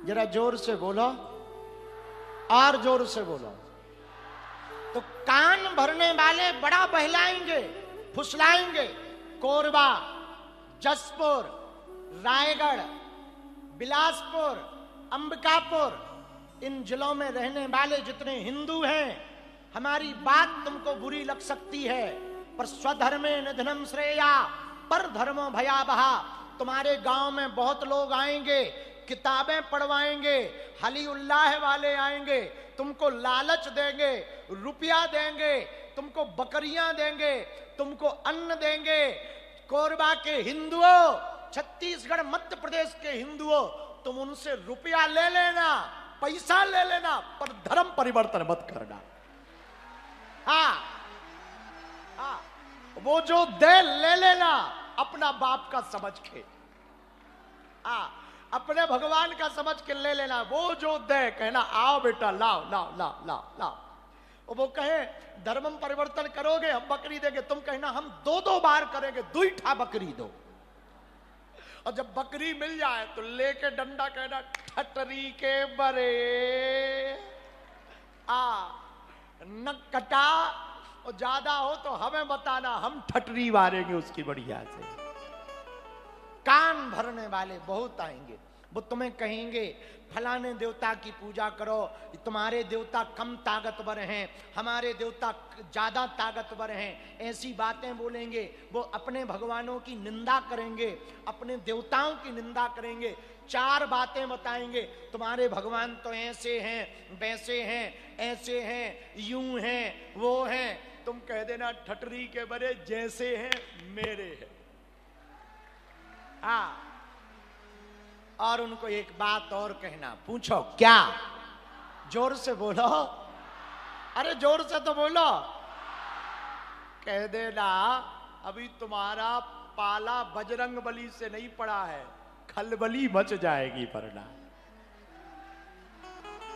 जरा जोर से बोलो, और जोर से बोलो। तो कान भरने वाले बड़ा बहलाएंगे, फुसलाएंगे। कोरबा, जसपुर, रायगढ़, बिलासपुर, अंबिकापुर, इन जिलों में रहने वाले जितने हिंदू हैं, हमारी बात तुमको बुरी लग सकती है, पर स्वधर्मे निधनम श्रेया पर धर्मो भयावहा। तुम्हारे गांव में बहुत लोग आएंगे, किताबें पढ़वाएंगे, हली उल्लाह वाले आएंगे, तुमको लालच देंगे, रुपया देंगे, तुमको बकरियां देंगे, तुमको अन्न देंगे। कोरबा के हिंदुओं, छत्तीसगढ़ मध्य प्रदेश के हिंदुओं, तुम उनसे रुपया ले लेना, पैसा ले लेना, पर धर्म परिवर्तन मत करना। हाँ, हाँ, वो जो दे ले लेना अपना बाप का समझ के, हाँ, अपने भगवान का समझ के ले लेना। वो जो दे कहना आओ बेटा, लाओ लाओ लाओ लाओ लाओ। वो कहे धर्म परिवर्तन करोगे हम बकरी देंगे, तुम कहना हम 2-2 बार करेंगे, 2 ठा बकरी दो। और जब बकरी मिल जाए तो लेके डंडा कहना ठटरी के बरे न कटा, और ज्यादा हो तो हमें बताना, हम ठटरी मारेंगे उसकी बढ़िया से। कान भरने वाले बहुत आएंगे, वो तुम्हें कहेंगे फलाने देवता की पूजा करो, तुम्हारे देवता कम ताकतवर हैं, हमारे देवता ज्यादा ताकतवर हैं, ऐसी बातें बोलेंगे। वो अपने भगवानों की निंदा करेंगे, अपने देवताओं की निंदा करेंगे, 4 बातें बताएंगे। तुम्हारे भगवान तो ऐसे हैं, वैसे हैं, ऐसे हैं, यूं हैं, वो हैं। तुम कह देना ठटरी के बरे जैसे हैं मेरे हैं। हाँ, और उनको एक बात और कहना, पूछो क्या? जोर से बोलो, अरे जोर से तो बोलो। कह देना अभी तुम्हारा पाला बजरंग बली से नहीं पड़ा है, खलबली मच जाएगी वरना।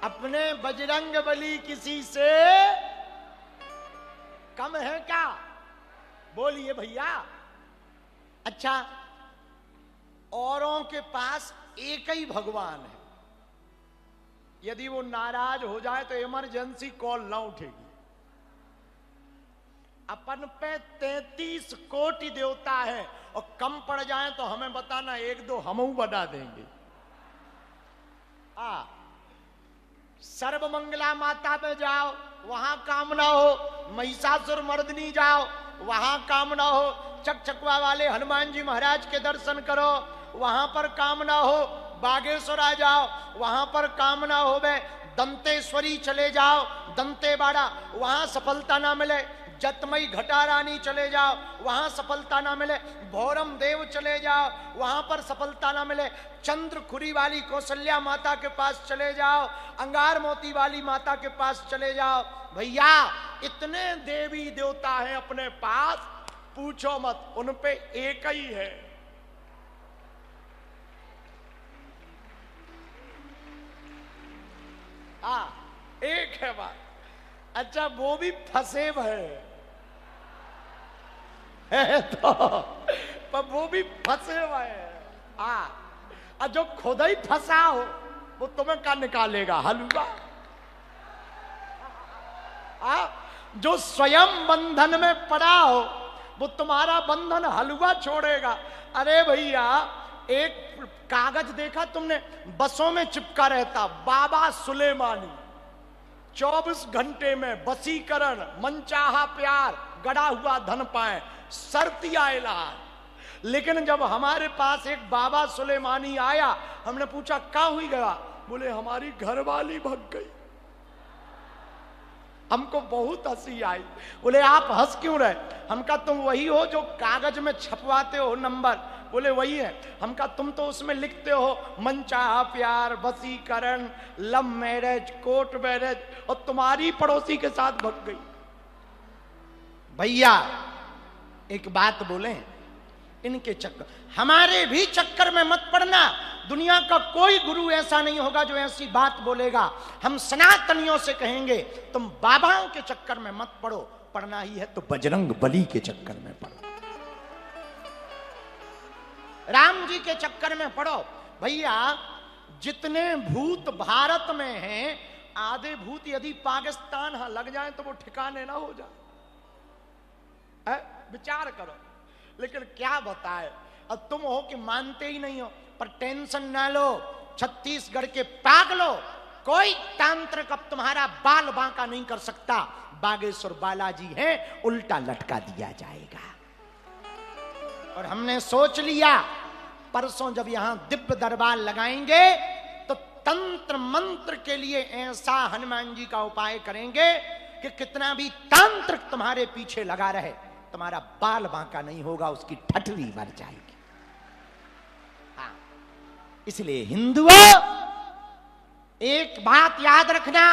अपने बजरंग बली किसी से कम है क्या? बोलिए भैया। अच्छा, औरों के पास एक ही भगवान है, यदि वो नाराज हो जाए तो इमरजेंसी कॉल ना उठेगी। अपन पे 33 कोटि देवता है, और कम पड़ जाए तो हमें बताना, 1-2 हमऊ बना देंगे। सर्वमंगला माता पे जाओ, वहां काम ना हो। महिषासुर मर्दिनी जाओ, वहां काम ना हो। चकचकवा वाले हनुमान जी महाराज के दर्शन करो, वहां पर काम ना हो। बागेश्वर आ जाओ, वहां पर काम ना हो। दंतेश्वरी चले जाओ, दंतेवाड़ा, वहां सफलता ना मिले। जतमई घटा रानी चले जाओ, वहां सफलता ना मिले। भौरम देव चले जाओ, वहां पर सफलता ना मिले। चंद्रखुरी वाली कौशल्या माता के पास चले जाओ, अंगार मोती वाली माता के पास चले जाओ। भैया इतने देवी देवता हैं अपने पास, पूछो मत, उन पे एक ही है। एक है बात। अच्छा, वो भी फंसे है तो, पर वो भी फंसे हुए हैं। जो खुद ही फंसा हो वो तुम्हें क्या निकालेगा? हलवा। जो स्वयं बंधन में पड़ा हो वो तुम्हारा बंधन हलवा छोड़ेगा। अरे भैया, एक कागज देखा तुमने, बसों में चिपका रहता, बाबा सुलेमानी, 24 घंटे में वसीकरण, मनचाहा प्यार, गड़ा हुआ धन पाए, शर्तिया इलाज। लेकिन जब हमारे पास एक बाबा सुलेमानी आया, हमने पूछा कहां हुई गया? बोले हमारी घरवाली भाग गई। हमको बहुत हंसी आई। बोले आप हंस क्यों रहे? हम कहा तुम वही हो जो कागज में छपवाते हो नंबर? बोले वही है। हम कहा तुम तो उसमें लिखते हो मनचाहा प्यार, वसीकरण, लव मैरिज, कोर्ट मैरिज, और तुम्हारी पड़ोसी के साथ भग गई। भैया एक बात बोले, इनके चक्कर, हमारे भी चक्कर में मत पड़ना। दुनिया का कोई गुरु ऐसा नहीं होगा जो ऐसी बात बोलेगा। हम सनातनियों से कहेंगे तुम बाबाओं के चक्कर में मत पड़ो, पढ़ना ही है तो बजरंग बली के चक्कर में पढ़ो, राम जी के चक्कर में पढ़ो। भैया जितने भूत भारत में हैं, आधे भूत यदि पाकिस्तान हाँ लग जाए तो वो ठिकाने ना हो जाए। विचार करो। लेकिन क्या बताए, अब तुम हो कि मानते ही नहीं हो, पर टेंशन ना लो, छत्तीसगढ़ के पागलो, कोई तांत्रिक अब तुम्हारा बाल बांका नहीं कर सकता। बागेश्वर बालाजी हैं, उल्टा लटका दिया जाएगा। और हमने सोच लिया, परसों जब यहां दिव्य दरबार लगाएंगे तो तंत्र मंत्र के लिए ऐसा हनुमान जी का उपाय करेंगे कि कितना भी तांत्रिक तुम्हारे पीछे लगा रहे, तुम्हारा बाल बांका नहीं होगा, उसकी ठठरी मर जाएगी। हाँ, इसलिए हिंदुओं एक बात याद रखना,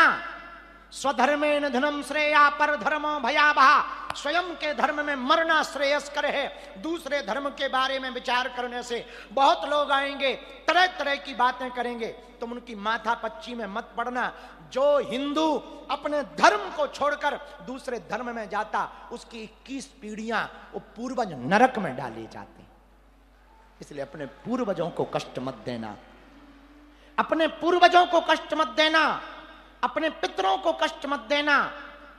स्वधर्मे निधनम श्रेया पर धर्मो भयावहा। स्वयं के धर्म में मरना श्रेयस्कर है। दूसरे धर्म के बारे में विचार करने से बहुत लोग आएंगे, तरह तरह की बातें करेंगे, तुम उनकी माथा पच्ची में मत पड़ना। जो हिंदू अपने धर्म को छोड़कर दूसरे धर्म में जाता, उसकी 21 पीढ़ियां वो पूर्वज नरक में डाले जाते। इसलिए अपने पूर्वजों को कष्ट मत देना, अपने पूर्वजों को कष्ट मत देना, अपने पितरों को कष्ट मत देना,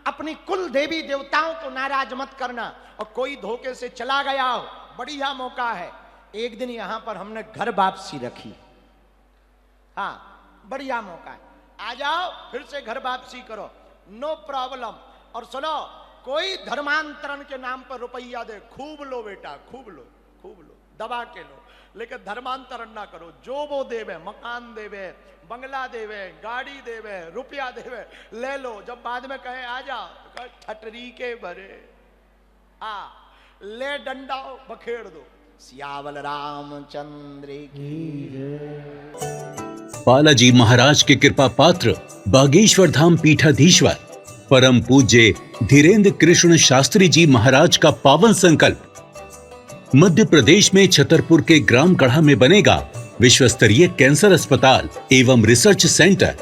अपनी कुल देवी देवताओं को नाराज मत करना। और कोई धोखे से चला गया हो, बढ़िया मौका है। एक दिन यहां पर हमने घर वापसी रखी, हाँ बढ़िया मौका है, आ जाओ फिर से घर वापसी करो, नो प्रॉब्लम। और सुनो, कोई धर्मांतरण के नाम पर रुपया दे, खूब लो बेटा, खूब लो, खूब लो, दबा के लो, लेकिन धर्मांतरण ना करो। जो वो देवे, मकान देवे, बंगला देवे, गाड़ी देवे, रुपया देवे, ले लो। जब बाद में कहे आ जाओ, तो ठटरी के भरे, ले डंडा बखेड़ दो। सियावल रामचंद्र की जय। बालाजी महाराज के कृपा पात्र बागेश्वर धाम पीठाधीश्वर परम पूज्य धीरेन्द्र कृष्ण शास्त्री जी महाराज का पावन संकल्प। मध्य प्रदेश में छतरपुर के ग्राम गढ़ा में बनेगा विश्व स्तरीय कैंसर अस्पताल एवं रिसर्च सेंटर,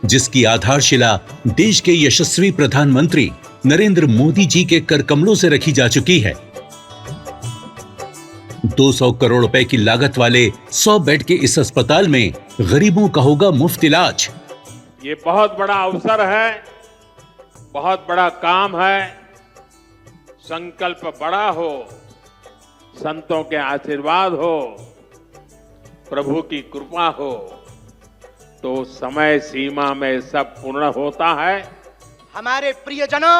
जिसकी आधारशिला देश के यशस्वी प्रधानमंत्री नरेंद्र मोदी जी के कर कमलों से रखी जा चुकी है। 200 करोड़ रुपए की लागत वाले 100 बेड के इस अस्पताल में गरीबों का होगा मुफ्त इलाज। ये बहुत बड़ा अवसर है, बहुत बड़ा काम है। संकल्प बड़ा हो, संतों के आशीर्वाद हो, प्रभु की कृपा हो, तो समय सीमा में सब पूर्ण होता है। हमारे प्रियजनों,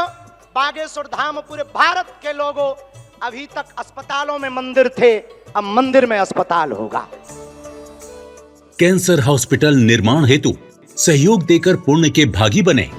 बागेश्वर धाम पूरे भारत के लोगों, अभी तक अस्पतालों में मंदिर थे, अब मंदिर में अस्पताल होगा। कैंसर हॉस्पिटल निर्माण हेतु सहयोग देकर पुण्य के भागी बने।